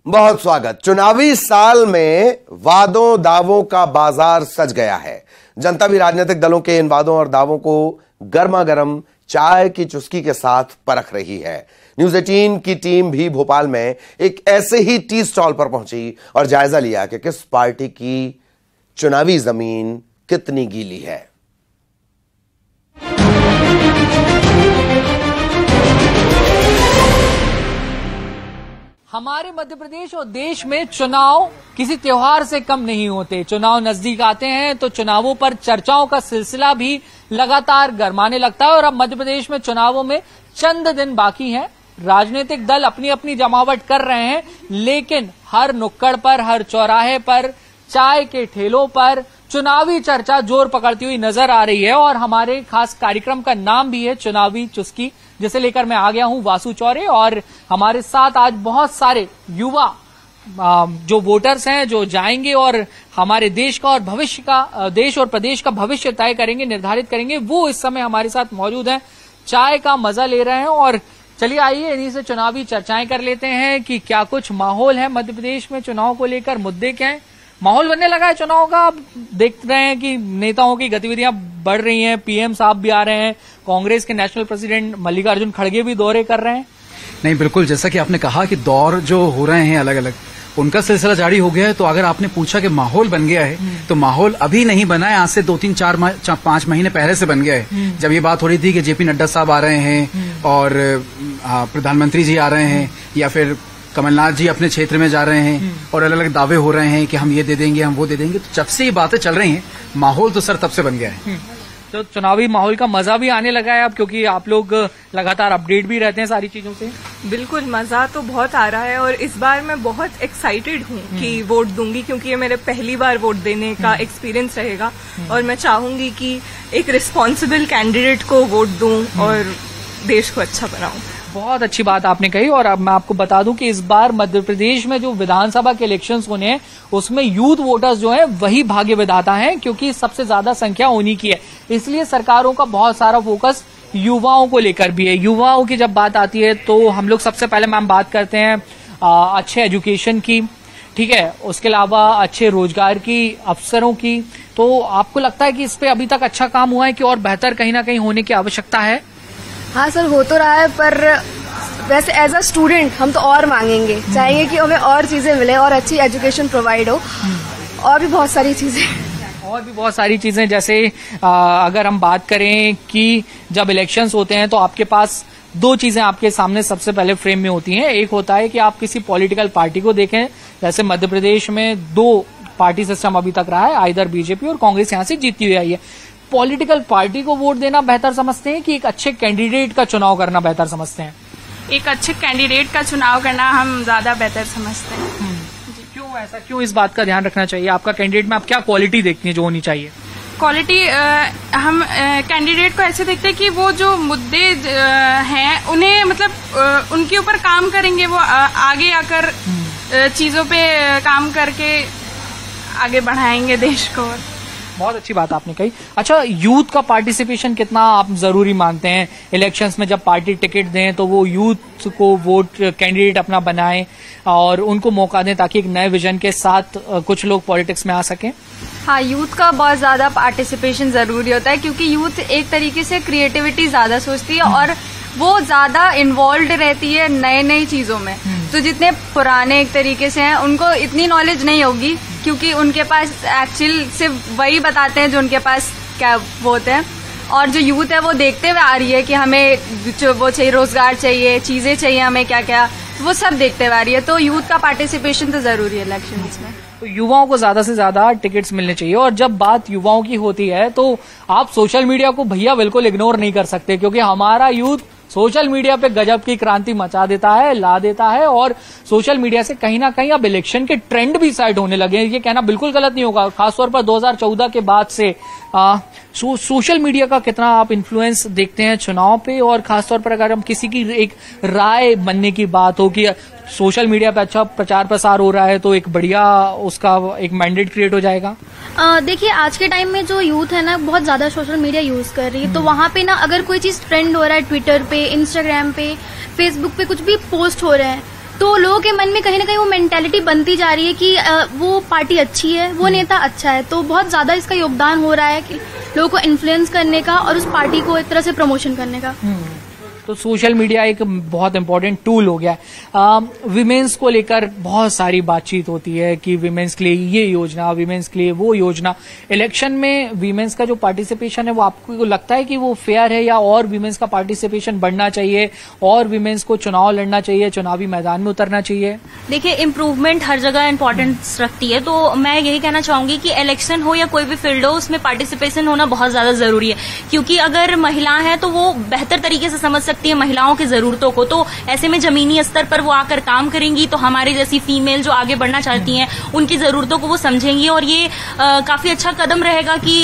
बहुत स्वागत। चुनावी साल में वादों दावों का बाजार सज गया है। जनता भी राजनीतिक दलों के इन वादों और दावों को गर्मा गर्म चाय की चुस्की के साथ परख रही है। न्यूज़ 18 की टीम भी भोपाल में एक ऐसे ही टी स्टॉल पर पहुंची और जायजा लिया कि किस पार्टी की चुनावी जमीन कितनी गीली है। हमारे मध्य प्रदेश और देश में चुनाव किसी त्योहार से कम नहीं होते। चुनाव नजदीक आते हैं तो चुनावों पर चर्चाओं का सिलसिला भी लगातार गरमाने लगता है और अब मध्य प्रदेश में चुनावों में चंद दिन बाकी हैं। राजनीतिक दल अपनी अपनी जमावट कर रहे हैं, लेकिन हर नुक्कड़ पर, हर चौराहे पर, चाय के ठेलों पर चुनावी चर्चा जोर पकड़ती हुई नजर आ रही है और हमारे खास कार्यक्रम का नाम भी है चुनावी चुस्की, जिसे लेकर मैं आ गया हूं वासु चौरे। और हमारे साथ आज बहुत सारे युवा जो वोटर्स हैं जो जाएंगे और हमारे देश का और भविष्य का, देश और प्रदेश का भविष्य तय करेंगे, निर्धारित करेंगे, वो इस समय हमारे साथ मौजूद हैं, चाय का मजा ले रहे हैं। और चलिए आइए इन्हीं से चुनावी चर्चाएं कर लेते हैं कि क्या कुछ माहौल है मध्य प्रदेश में चुनाव को लेकर, मुद्दे क्या है। माहौल बनने लगा है चुनाव का। अब देख रहे हैं कि नेताओं की गतिविधियां बढ़ रही हैं, पीएम साहब भी आ रहे हैं, कांग्रेस के नेशनल प्रेसिडेंट मल्लिकार्जुन खड़गे भी दौरे कर रहे हैं। नहीं, बिल्कुल जैसा कि आपने कहा कि दौर जो हो रहे हैं अलग अलग, उनका सिलसिला जारी हो गया है। तो अगर आपने पूछा कि माहौल बन गया है, तो माहौल अभी नहीं बना है, आज से 2-3-4-5 महीने पहले से बन गया है। जब ये बात हो रही थी कि जेपी नड्डा साहब आ रहे हैं और प्रधानमंत्री जी आ रहे हैं या फिर कमलनाथ जी अपने क्षेत्र में जा रहे हैं और अलग अलग दावे हो रहे हैं कि हम ये दे देंगे, हम वो दे देंगे, तो जब से ये बातें चल रही हैं माहौल तो सर तब से बन गया है। तो चुनावी माहौल का मजा भी आने लगा है अब, क्योंकि आप लोग लगातार अपडेट भी रहते हैं सारी चीजों से। बिल्कुल, मजा तो बहुत आ रहा है और इस बार मैं बहुत एक्साइटेड हूँ कि वोट दूंगी, क्योंकि ये मेरे पहली बार वोट देने का एक्सपीरियंस रहेगा और मैं चाहूंगी कि एक रिस्पॉन्सिबल कैंडिडेट को वोट दूं और देश को अच्छा बनाऊं। बहुत अच्छी बात आपने कही। और अब मैं आपको बता दूं कि इस बार मध्य प्रदेश में जो विधानसभा के इलेक्शंस होने हैं उसमें यूथ वोटर्स जो हैं वही भाग्य विधाता हैं, क्योंकि सबसे ज्यादा संख्या उन्हीं की है। इसलिए सरकारों का बहुत सारा फोकस युवाओं को लेकर भी है। युवाओं की जब बात आती है तो हम लोग सबसे पहले मैम बात करते हैं अच्छे एजुकेशन की, ठीक है, उसके अलावा अच्छे रोजगार की, अवसरों की। तो आपको लगता है कि इस पे अभी तक अच्छा काम हुआ है कि और बेहतर कहीं ना कहीं होने की आवश्यकता है? हाँ सर, हो तो रहा है, पर वैसे एज अ स्टूडेंट हम तो और मांगेंगे, चाहेंगे कि हमें और चीजें मिले और अच्छी एजुकेशन प्रोवाइड हो और भी बहुत सारी चीजें जैसे अगर हम बात करें कि जब इलेक्शंस होते हैं तो आपके पास दो चीजें आपके सामने सबसे पहले फ्रेम में होती हैं। एक होता है कि आप किसी पॉलिटिकल पार्टी को देखें, जैसे मध्य प्रदेश में 2 पार्टी सिस्टम अभी तक रहा है, आइदर बीजेपी और कांग्रेस यहाँ से जीती हुई आई है। पॉलिटिकल पार्टी को वोट देना बेहतर समझते हैं कि एक अच्छे कैंडिडेट का चुनाव करना बेहतर समझते हैं? एक अच्छे कैंडिडेट का चुनाव करना हम ज्यादा बेहतर समझते हैं। क्यों ऐसा, क्यों इस बात का ध्यान रखना चाहिए? आपका कैंडिडेट में आप क्या क्वालिटी देखती हैं जो होनी चाहिए? क्वालिटी हम कैंडिडेट को ऐसे देखते हैं कि वो जो मुद्दे हैं उन्हें मतलब उनके ऊपर काम करेंगे, वो आगे आकर चीजों पे काम करके आगे बढ़ाएंगे देश को। बहुत अच्छी बात आपने कही। अच्छा, यूथ का पार्टिसिपेशन कितना आप जरूरी मानते हैं इलेक्शंस में? जब पार्टी टिकट दें तो वो यूथ को वोट कैंडिडेट अपना बनाएं और उनको मौका दें ताकि एक नए विजन के साथ कुछ लोग पॉलिटिक्स में आ सकें। हाँ, यूथ का बहुत ज्यादा पार्टिसिपेशन जरूरी होता है, क्योंकि यूथ एक तरीके से क्रिएटिविटी ज्यादा सोचती है और वो ज्यादा इन्वॉल्व रहती है नई नई चीजों में। तो जितने पुराने एक तरीके से हैं उनको इतनी नॉलेज नहीं होगी, क्योंकि उनके पास एक्चुअल सिर्फ वही बताते हैं जो उनके पास क्या वो होते हैं, और जो यूथ है वो देखते हुए आ रही है कि हमें जो वो चाहिए, रोजगार चाहिए, चीजें चाहिए, हमें क्या क्या, वो सब देखते हुए आ रही है। तो यूथ का पार्टिसिपेशन तो जरूरी है इलेक्शंस में। तो युवाओं को ज्यादा से ज्यादा टिकट्स मिलने चाहिए। और जब बात युवाओं की होती है तो आप सोशल मीडिया को भैया बिल्कुल इग्नोर नहीं कर सकते, क्योंकि हमारा यूथ सोशल मीडिया पे गजब की क्रांति मचा देता है, ला देता है। और सोशल मीडिया से कहीं ना कहीं अब इलेक्शन के ट्रेंड भी साइड होने लगे हैं। ये कहना बिल्कुल गलत नहीं होगा, खासतौर पर 2014 के बाद से सोशल मीडिया का कितना आप इन्फ्लुएंस देखते हैं चुनाव पे? और खासतौर पर अगर हम किसी की एक राय बनने की बात हो कि सोशल मीडिया पे अच्छा प्रचार प्रसार हो रहा है तो एक बढ़िया उसका एक मैंडेट क्रिएट हो जाएगा। देखिए, आज के टाइम में जो यूथ है ना बहुत ज्यादा सोशल मीडिया यूज कर रही है, तो वहाँ पे ना अगर कोई चीज ट्रेंड हो रहा है, ट्विटर पे, इंस्टाग्राम पे, फेसबुक पे कुछ भी पोस्ट हो रहे हैं, तो लोगों के मन में कहीं ना कहीं वो मेंटेलिटी बनती जा रही है कि वो पार्टी अच्छी है, वो नेता अच्छा है। तो बहुत ज्यादा इसका योगदान हो रहा है कि लोगों को इन्फ्लुएंस करने का और उस पार्टी को एक तरह से प्रमोशन करने का। तो सोशल मीडिया एक बहुत इंपॉर्टेंट टूल हो गया है। विमेंस को लेकर बहुत सारी बातचीत होती है कि विमेंस के लिए ये योजना, विमेंस के लिए वो योजना। इलेक्शन में विमेंस का जो पार्टिसिपेशन है वो आपको लगता है कि वो फेयर है, या और विमेंस का पार्टिसिपेशन बढ़ना चाहिए और विमेंस को चुनाव लड़ना चाहिए, चुनावी मैदान में उतरना चाहिए? देखिए, इम्प्रूवमेंट हर जगह इम्पोर्टेंस रखती है, तो मैं यही कहना चाहूंगी कि इलेक्शन हो या कोई भी फील्ड हो, उसमें पार्टिसिपेशन होना बहुत ज्यादा जरूरी है। क्योंकि अगर महिला है तो वो बेहतर तरीके से समझ सकती है महिलाओं की जरूरतों को, तो ऐसे में जमीनी स्तर पर वो आकर काम करेंगी तो हमारे जैसी फीमेल जो आगे बढ़ना चाहती हैं उनकी जरूरतों को वो समझेंगी। और ये काफी अच्छा कदम रहेगा कि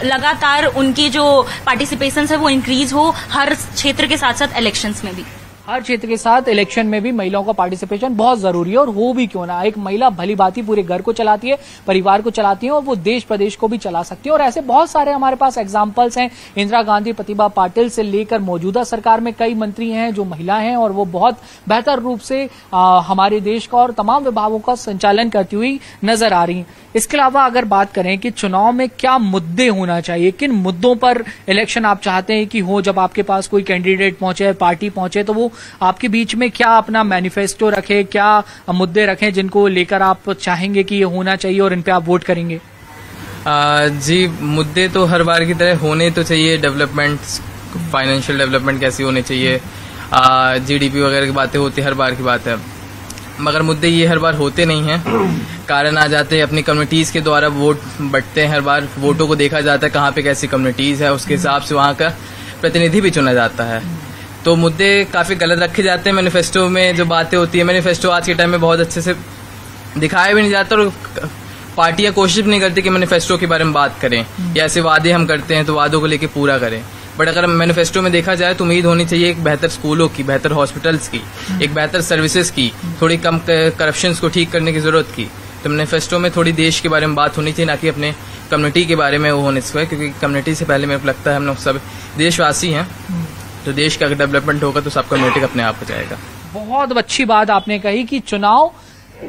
लगातार उनकी जो पार्टिसिपेशन है वो इंक्रीज हो हर क्षेत्र के साथ साथ इलेक्शंस में भी। हर क्षेत्र के साथ इलेक्शन में भी महिलाओं का पार्टिसिपेशन बहुत जरूरी है, और हो भी क्यों ना। एक महिला भली भांति पूरे घर को चलाती है, परिवार को चलाती है, और वो देश प्रदेश को भी चला सकती है। और ऐसे बहुत सारे हमारे पास एग्जाम्पल्स हैं। इंदिरा गांधी, प्रतिभा पाटिल से लेकर मौजूदा सरकार में कई मंत्री हैं जो महिला हैं, और वो बहुत बेहतर रूप से हमारे देश का और तमाम विभागों का संचालन करती हुई नजर आ रही हैं। इसके अलावा अगर बात करें कि चुनाव में क्या मुद्दे होना चाहिए, किन मुद्दों पर इलेक्शन आप चाहते हैं कि हो, जब आपके पास कोई कैंडिडेट पहुंचे, पार्टी पहुंचे, तो वो आपके बीच में क्या अपना मैनिफेस्टो रखे, क्या मुद्दे रखें जिनको लेकर आप चाहेंगे कि ये होना चाहिए और इन पे आप वोट करेंगे? जी, मुद्दे तो हर बार की तरह होने तो चाहिए। डेवलपमेंट, फाइनेंशियल डेवलपमेंट कैसी होनी चाहिए, जीडीपी वगैरह की बातें होती, हर बार की बात है। मगर मुद्दे ये हर बार होते नहीं हैं। कारण आ जाते हैं अपनी कम्युनिटीज के द्वारा वोट बंटते हैं। हर बार वोटों को देखा जाता है कहाँ पे कैसी कम्युनिटीज है, उसके हिसाब से वहाँ का प्रतिनिधि भी चुना जाता है। तो मुद्दे काफी गलत रखे जाते हैं। मैनिफेस्टो में जो बातें होती है, मैनिफेस्टो आज के टाइम में बहुत अच्छे से दिखाया भी नहीं जाता, और पार्टियां कोशिश भी नहीं करती कि मैनिफेस्टो के बारे में बात करें, या ऐसे वादे हम करते हैं तो वादों को लेकर पूरा करें। बट अगर मैनिफेस्टो में देखा जाए तो उम्मीद होनी चाहिए एक बेहतर स्कूलों की, बेहतर हॉस्पिटल्स की, एक बेहतर सर्विसेज की, थोड़ी कम करप्शन को ठीक करने की जरूरत की। तो मैनिफेस्टो में थोड़ी देश के बारे में बात होनी चाहिए, ना कि अपने कम्युनिटी के बारे में वो होने से, क्योंकि कम्युनिटी से पहले मेरे को लगता है हम लोग सब देशवासी हैं। तो देश का अगर डेवलपमेंट होगा तो सब कम्युनिटी अपने आप हो जाएगा। बहुत अच्छी बात आपने कही कि चुनाव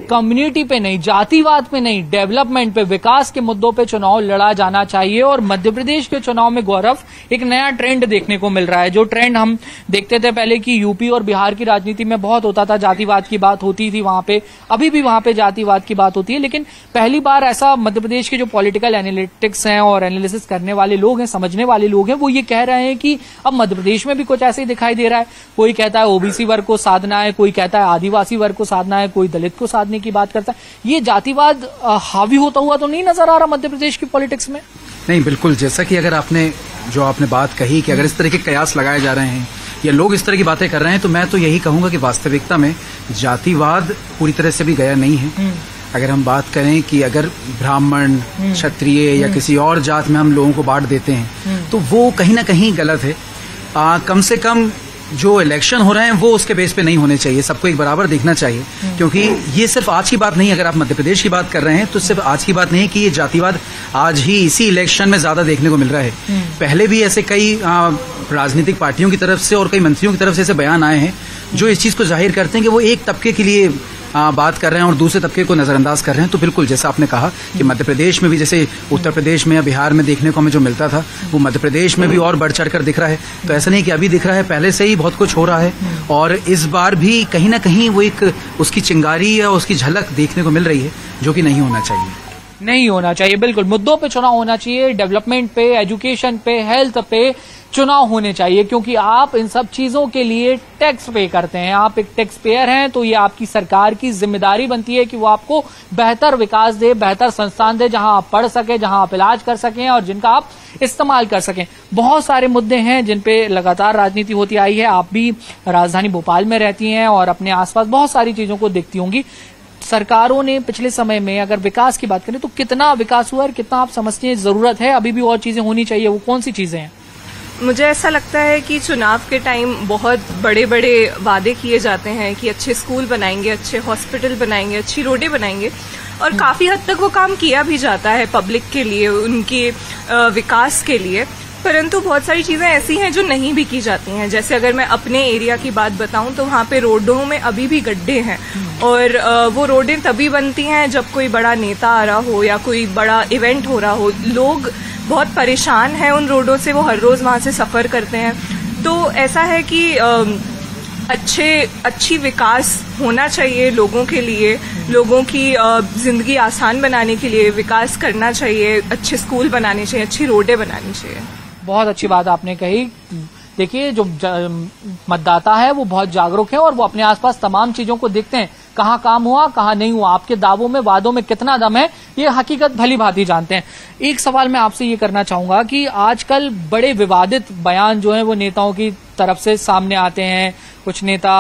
कम्युनिटी पे नहीं, जातिवाद पे नहीं, डेवलपमेंट पे, विकास के मुद्दों पे चुनाव लड़ा जाना चाहिए। और मध्य प्रदेश के चुनाव में गौरव एक नया ट्रेंड देखने को मिल रहा है। जो ट्रेंड हम देखते थे पहले कि यूपी और बिहार की राजनीति में बहुत होता था, जातिवाद की बात होती थी वहां पे, अभी भी वहां पे जातिवाद की बात होती है, लेकिन पहली बार ऐसा मध्य प्रदेश के जो पॉलिटिकल एनालिटिक्स हैं और एनालिसिस करने वाले लोग हैं, समझने वाले लोग हैं, वो ये कह रहे हैं कि अब मध्य प्रदेश में भी कुछ ऐसे ही दिखाई दे रहा है। कोई कहता है ओबीसी वर्ग को साधना है, कोई कहता है आदिवासी वर्ग को साधना है, कोई दलित को साधने की बात करता है। ये जातिवाद हावी होता हुआ तो नहीं नजर आ रहा मध्य प्रदेश की पॉलिटिक्स में? नहीं, बिल्कुल। जैसा कि अगर आपने बात कही कि अगर इस तरह के कयास लगाए जा रहे हैं या लोग इस तरह की बातें कर रहे हैं, तो मैं तो यही कहूंगा कि वास्तविकता में जातिवाद पूरी तरह से भी गया नहीं है। अगर हम बात करें कि अगर ब्राह्मण, क्षत्रिय या किसी और जात में हम लोगों को बांट देते हैं तो वो कहीं ना कहीं गलत है। कम से कम जो इलेक्शन हो रहे हैं वो उसके बेस पे नहीं होने चाहिए, सबको एक बराबर देखना चाहिए। क्योंकि ये सिर्फ आज की बात नहीं, अगर आप मध्य प्रदेश की बात कर रहे हैं तो सिर्फ आज की बात नहीं कि ये जातिवाद आज ही इसी इलेक्शन में ज्यादा देखने को मिल रहा है। पहले भी ऐसे कई राजनीतिक पार्टियों की तरफ से और कई मंत्रियों की तरफ से ऐसे बयान आए हैं जो इस चीज को जाहिर करते हैं कि वो एक तबके के लिए बात कर रहे हैं और दूसरे तबके को नजरअंदाज कर रहे हैं। तो बिल्कुल जैसा आपने कहा कि मध्य प्रदेश में भी, जैसे उत्तर प्रदेश में या बिहार में देखने को हमें जो मिलता था, वो मध्य प्रदेश में भी और बढ़ चढ़कर दिख रहा है। तो ऐसा नहीं कि अभी दिख रहा है, पहले से ही बहुत कुछ हो रहा है, और इस बार भी कहीं ना कहीं वो एक उसकी चिंगारी या उसकी झलक देखने को मिल रही है, जो कि नहीं होना चाहिए। नहीं होना चाहिए, बिल्कुल। मुद्दों पे चुनाव होना चाहिए, डेवलपमेंट पे, एजुकेशन पे, हेल्थ पे चुनाव होने चाहिए, क्योंकि आप इन सब चीजों के लिए टैक्स पे करते हैं। आप एक टैक्स पेयर हैं, तो ये आपकी सरकार की जिम्मेदारी बनती है कि वो आपको बेहतर विकास दे, बेहतर संस्थान दे, जहां आप पढ़ सके, जहां आप इलाज कर सकें और जिनका आप इस्तेमाल कर सकें। बहुत सारे मुद्दे हैं जिन पे लगातार राजनीति होती आई है। आप भी राजधानी भोपाल में रहती हैं और अपने आसपास बहुत सारी चीजों को देखती होंगी। सरकारों ने पिछले समय में अगर विकास की बात करें तो कितना विकास हुआ और कितना आप समझते हैं जरूरत है, अभी भी और चीजें होनी चाहिए, वो कौन सी चीजें हैं? मुझे ऐसा लगता है कि चुनाव के टाइम बहुत बड़े बड़े वादे किए जाते हैं कि अच्छे स्कूल बनाएंगे, अच्छे हॉस्पिटल बनाएंगे, अच्छी रोडें बनाएंगे, और काफी हद तक वो काम किया भी जाता है पब्लिक के लिए, उनके विकास के लिए। परंतु बहुत सारी चीजें ऐसी हैं जो नहीं भी की जाती हैं। जैसे अगर मैं अपने एरिया की बात बताऊं तो वहाँ पे रोडों में अभी भी गड्ढे हैं, और वो रोडें तभी बनती हैं जब कोई बड़ा नेता आ रहा हो या कोई बड़ा इवेंट हो रहा हो। लोग बहुत परेशान हैं उन रोडों से, वो हर रोज वहाँ से सफर करते हैं। तो ऐसा है कि अच्छी विकास होना चाहिए लोगों के लिए, लोगों की जिंदगी आसान बनाने के लिए विकास करना चाहिए, अच्छे स्कूल बनाने चाहिए, अच्छी रोडें बनानी चाहिए। बहुत अच्छी बात आपने कही। देखिए, जो मतदाता है वो बहुत जागरूक है और वो अपने आसपास तमाम चीजों को देखते हैं, कहाँ काम हुआ कहाँ नहीं हुआ, आपके दावों में वादों में कितना दम है, ये हकीकत भली भांति जानते हैं। एक सवाल मैं आपसे ये करना चाहूंगा कि आजकल बड़े विवादित बयान जो हैं वो नेताओं की तरफ से सामने आते हैं। कुछ नेता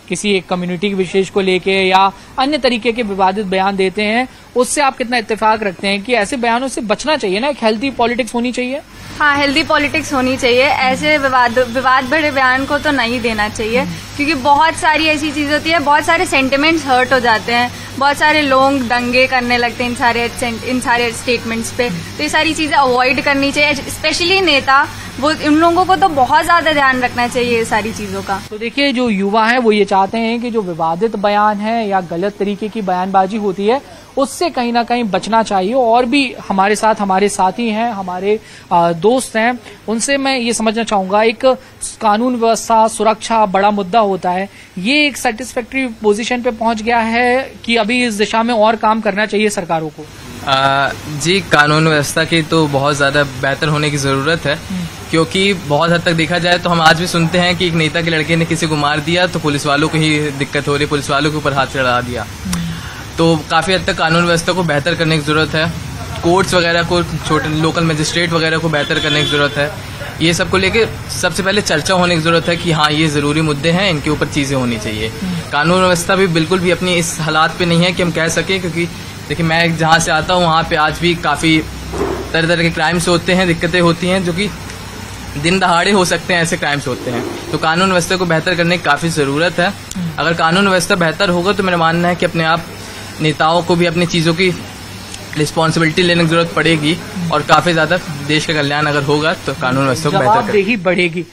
किसी एक कम्युनिटी विशेष को लेके या अन्य तरीके के विवादित बयान देते हैं, उससे आप कितना इत्तेफाक रखते हैं कि ऐसे बयानों से बचना चाहिए ना, एक हेल्दी पॉलिटिक्स होनी चाहिए? हाँ, हेल्दी पॉलिटिक्स होनी चाहिए। ऐसे विवाद भरे बयान को तो नहीं देना चाहिए, क्योंकि बहुत सारी ऐसी चीज होती है, बहुत सारे सेंटिमेंट्स हर्ट हो जाते हैं, बहुत सारे लोग दंगे करने लगते हैं इन सारे स्टेटमेंट्स पे। तो ये सारी चीजें अवॉइड करनी चाहिए, स्पेशली नेता, वो इन लोगों को तो बहुत ज्यादा ध्यान रखना चाहिए ये सारी चीजों का। तो देखिए, जो युवा है वो ये चाहते हैं कि जो विवादित बयान है या गलत तरीके की बयानबाजी होती है उससे कहीं ना कहीं बचना चाहिए। और भी हमारे साथ हमारे साथी हैं, हमारे दोस्त हैं, उनसे मैं ये समझना चाहूंगा, एक कानून व्यवस्था सुरक्षा बड़ा मुद्दा होता है, ये एक सेटिस्फैक्टरी पोजीशन पे पहुंच गया है कि अभी इस दिशा में और काम करना चाहिए सरकारों को? जी, कानून व्यवस्था की तो बहुत ज्यादा बेहतर होने की जरूरत है, क्योंकि बहुत हद तक देखा जाए तो हम आज भी सुनते हैं कि एक नेता के लड़के ने किसी को मार दिया तो पुलिस वालों को ही दिक्कत हो रही, पुलिस वालों के ऊपर हाथ चढ़ा दिया। तो काफी हद तक कानून व्यवस्था को बेहतर करने की जरूरत है, कोर्ट्स वगैरह को, छोटे लोकल मजिस्ट्रेट वगैरह को बेहतर करने की जरूरत है। ये सब को लेके सबसे पहले चर्चा होने की जरूरत है कि हाँ, ये जरूरी मुद्दे हैं, इनके ऊपर चीजें होनी चाहिए। कानून व्यवस्था भी बिल्कुल भी अपनी इस हालात पे नहीं है कि हम कह सकें, क्योंकि देखिए मैं जहाँ से आता हूँ वहाँ पे आज भी काफी तरह तरह के क्राइम्स होते हैं, दिक्कतें होती हैं, जो कि दिन दहाड़े हो सकते हैं, ऐसे क्राइम्स होते हैं। तो कानून व्यवस्था को बेहतर करने की काफी जरूरत है। अगर कानून व्यवस्था बेहतर होगा तो मेरा मानना है कि अपने आप नेताओं को भी अपनी चीजों की रिस्पॉन्सिबिलिटी लेने की जरूरत पड़ेगी, और काफी ज्यादा देश का कल्याण अगर होगा तो कानून व्यवस्था को बेहतर जवाबदेही बढ़ेगी।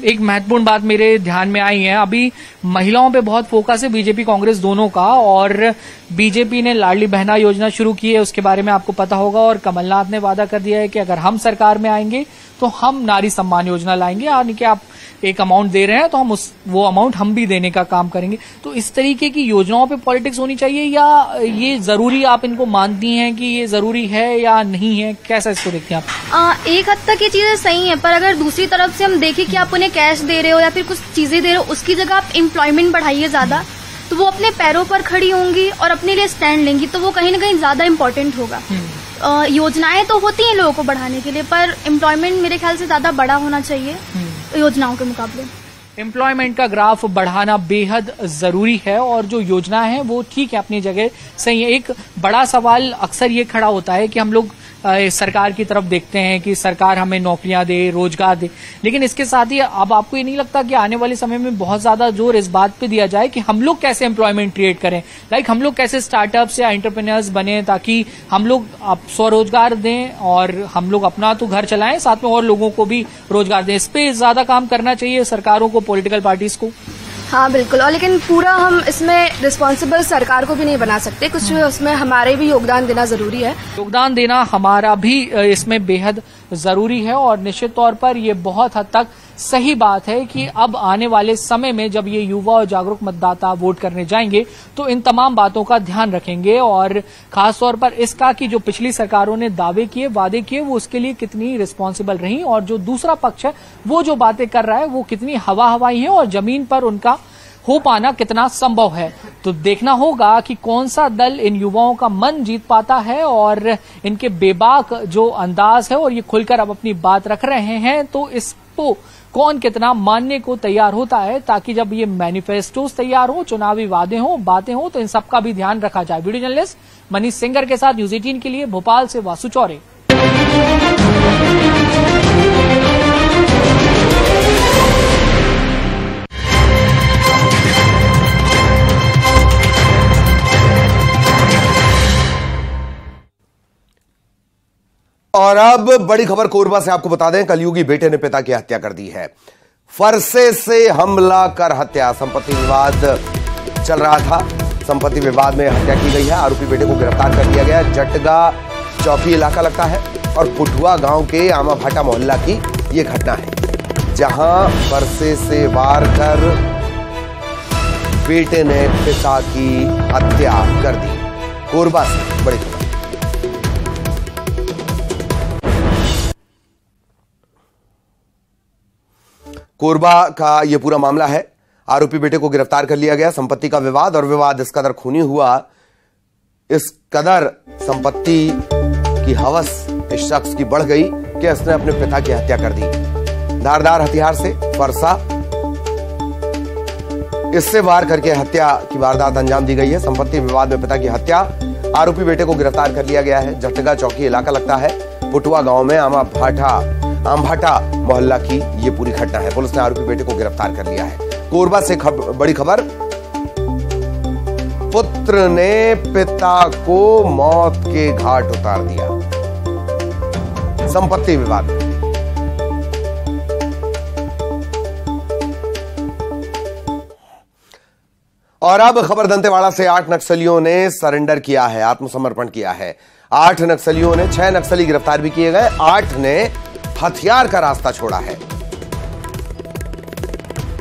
एक महत्वपूर्ण बात मेरे ध्यान में आई है, अभी महिलाओं पे बहुत फोकस है बीजेपी कांग्रेस दोनों का, और बीजेपी ने लाडली बहना योजना शुरू की है, उसके बारे में आपको पता होगा, और कमलनाथ ने वादा कर दिया है कि अगर हम सरकार में आएंगे तो हम नारी सम्मान योजना लाएंगे, यानी कि आप एक अमाउंट दे रहे हैं तो हम वो अमाउंट हम भी देने का काम करेंगे। तो इस तरीके की योजनाओं पे पॉलिटिक्स होनी चाहिए, या ये जरूरी आप इनको मानती हैं कि ये जरूरी है या नहीं है, कैसा इसको देखते हैं आप? एक हद तक ये चीजें सही हैं, पर अगर दूसरी तरफ से हम देखें कि आप उन्हें कैश दे रहे हो या फिर कुछ चीजें दे रहे हो, उसकी जगह आप एम्प्लॉयमेंट बढ़ाइए ज्यादा, तो वो अपने पैरों पर खड़ी होंगी और अपने लिए स्टैंड लेंगी, तो वो कहीं ना कहीं ज्यादा इम्पोर्टेंट होगा। योजनाएं तो होती हैं लोगों को बढ़ाने के लिए, पर एम्प्लॉयमेंट मेरे ख्याल से ज्यादा बड़ा होना चाहिए योजनाओं के मुकाबले। एम्प्लॉयमेंट का ग्राफ बढ़ाना बेहद जरूरी है, और जो योजना है वो ठीक है, अपनी जगह सही है। एक बड़ा सवाल अक्सर ये खड़ा होता है कि हम लोग सरकार की तरफ देखते हैं कि सरकार हमें नौकरियां दे, रोजगार दे, लेकिन इसके साथ ही अब आपको ये नहीं लगता कि आने वाले समय में बहुत ज्यादा जोर इस बात पे दिया जाए कि हम लोग कैसे एम्प्लॉयमेंट क्रिएट करें, लाइक हम लोग कैसे स्टार्टअप्स या एंटरप्रेन्योर्स बने, ताकि हम लोग स्वरोजगार दें और हम लोग अपना तो घर चलाएं, साथ में और लोगों को भी रोजगार दें। इस पे ज्यादा काम करना चाहिए सरकारों को, पॉलिटिकल पार्टीज को। हाँ बिल्कुल, और लेकिन पूरा हम इसमें रिस्पॉन्सिबल सरकार को भी नहीं बना सकते, कुछ उसमें हमारे भी योगदान देना जरूरी है। योगदान देना हमारा भी इसमें बेहद जरूरी है, और निश्चित तौर पर ये बहुत हद तक सही बात है कि अब आने वाले समय में जब ये युवा और जागरूक मतदाता वोट करने जाएंगे तो इन तमाम बातों का ध्यान रखेंगे, और खासतौर पर इसका कि जो पिछली सरकारों ने दावे किए, वादे किए, वो उसके लिए कितनी रिस्पॉन्सिबल रही, और जो दूसरा पक्ष है वो जो बातें कर रहा है वो कितनी हवाई है और जमीन पर उनका हो पाना कितना संभव है। तो देखना होगा कि कौन सा दल इन युवाओं का मन जीत पाता है, और इनके बेबाक जो अंदाज है और ये खुलकर अब अपनी बात रख रहे हैं, तो इसको कौन कितना मानने को तैयार होता है, ताकि जब ये मैनिफेस्टोस तैयार हो, चुनावी वादे हो, बातें हो, तो इन सबका भी ध्यान रखा जाए। वीडियो जर्नलिस्ट मनीष सिंगर के साथ न्यूज 18 के लिए भोपाल से वासु चौरे। और और अब बड़ी खबर कोरबा से आपको बता दें, कलयुगी बेटे ने पिता की हत्या कर दी है। फरसे से हमला कर हत्या। संपत्ति विवाद चल रहा था, संपत्ति विवाद में हत्या की गई है। आरोपी बेटे को गिरफ्तार कर लिया गया। जटगा चौकी इलाका लगता है और पुठुआ गांव के आमा भाटा मोहल्ला की यह घटना है, जहां फरसे से वार कर बेटे ने पिता की हत्या कर दी। कोरबा से बड़ी खबर। कोरबा का यह पूरा मामला है। आरोपी बेटे को गिरफ्तार कर लिया गया। संपत्ति का विवाद, और विवाद इस कदर खूनी हुआ, इस कदर संपत्ति की हवस इस शख्स की बढ़ गई कि उसने अपने पिता की हत्या कर दी। धारदार हथियार से फरसा, इससे वार करके हत्या की वारदात अंजाम दी गई है। संपत्ति विवाद में पिता की हत्या, आरोपी बेटे को गिरफ्तार कर लिया गया है। जटगा चौकी इलाका लगता है, पुठुआ गांव में आमभाटा मोहल्ला की ये पूरी घटना है। पुलिस ने आरोपी बेटे को गिरफ्तार कर लिया है। कोरबा से बड़ी खबर, पुत्र ने पिता को मौत के घाट उतार दिया। संपत्ति विवाद। और अब खबर दंतेवाड़ा से 8 नक्सलियों ने सरेंडर किया है, आत्मसमर्पण किया है। 8 नक्सलियों ने 6 नक्सली गिरफ्तार भी किए गए, 8 ने हथियार का रास्ता छोड़ा है।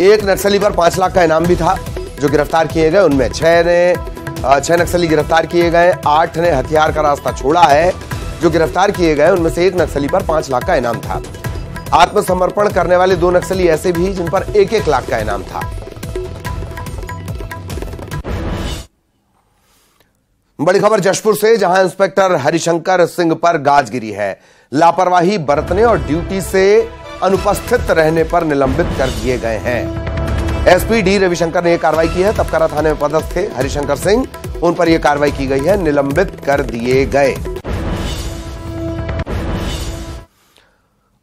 एक नक्सली पर 5 लाख का इनाम भी था जो गिरफ्तार किए गए। उनमें 6 नक्सली गिरफ्तार किए गए, 8 ने हथियार का रास्ता छोड़ा है। जो गिरफ्तार किए गए उनमें से एक नक्सली पर 5 लाख का इनाम था। आत्मसमर्पण करने वाले 2 नक्सली ऐसे भी जिन पर 1-1 लाख का इनाम था। बड़ी खबर जशपुर से, जहां इंस्पेक्टर हरिशंकर सिंह पर गाज गिरी है। लापरवाही बरतने और ड्यूटी से अनुपस्थित रहने पर निलंबित कर दिए गए हैं। एसपी डी रविशंकर ने यह कार्रवाई की है। तबकरा थाने में पदस्थ थे हरिशंकर सिंह, उन पर यह कार्रवाई की गई है, निलंबित कर दिए गए।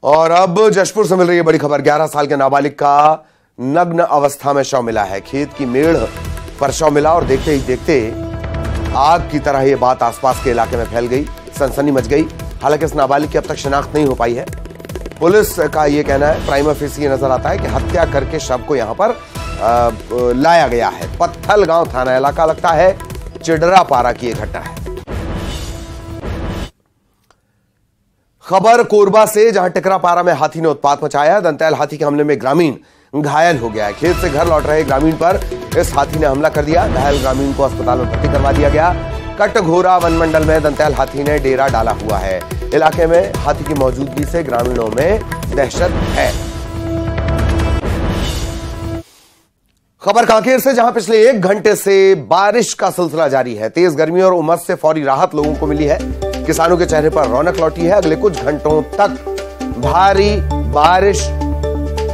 और अब जशपुर से मिल रही है बड़ी खबर, 11 साल के नाबालिग का नग्न अवस्था में शव मिला है। खेत की मेड़ पर शव मिला और देखते ही देखते आग की तरह यह बात आसपास के इलाके में फैल गई, सनसनी मच गई। हालांकि इस नाबालिग की अब तक शिनाख्त नहीं हो पाई है। पुलिस का यह कहना है, प्राइमा फेसी ये नजर आता है कि हत्या करके शव को यहां पर लाया गया है। पत्थल गांव थाना इलाका लगता है, चिडरा पारा की यह घटना है। खबर कोरबा से, जहां टिकरा पारा में हाथी ने उत्पात मचाया। दंतैल हाथी के हमले में ग्रामीण घायल हो गया है। खेत से घर लौट रहे ग्रामीण पर इस हाथी ने हमला कर दिया। घायल ग्रामीण को अस्पताल में भर्ती करवा दिया गया। कटघोरा वन मंडल में दंतैल हाथी ने डेरा डाला हुआ है। इलाके में हाथी की मौजूदगी से ग्रामीणों में दहशत है। खबर कांकेर से, जहां पिछले 1 घंटे से बारिश का सिलसिला जारी है। तेज गर्मी और उमस से फौरी राहत लोगों को मिली है। किसानों के चेहरे पर रौनक लौटी है। अगले कुछ घंटों तक भारी बारिश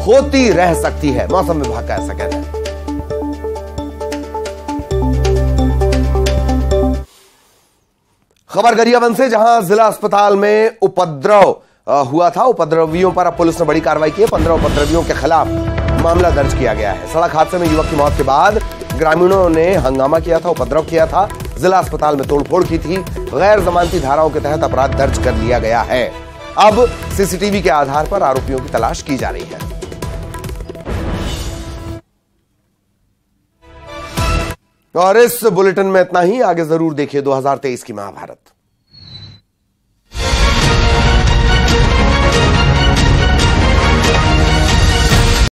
होती रह सकती है, मौसम विभाग का ऐसा कहना है। खबर गरियाबंद से, जहां जिला अस्पताल में उपद्रव हुआ था। उपद्रवियों पर अब पुलिस ने बड़ी कार्रवाई की है। 15 उपद्रवियों के खिलाफ मामला दर्ज किया गया है। सड़क हादसे में युवक की मौत के बाद ग्रामीणों ने हंगामा किया था, उपद्रव किया था, जिला अस्पताल में तोड़फोड़ की थी। गैर जमानती धाराओं के तहत अपराध दर्ज कर लिया गया है। अब सीसीटीवी के आधार पर आरोपियों की तलाश की जा रही है। और इस बुलेटिन में इतना ही। आगे जरूर देखिए 2023 की महाभारत।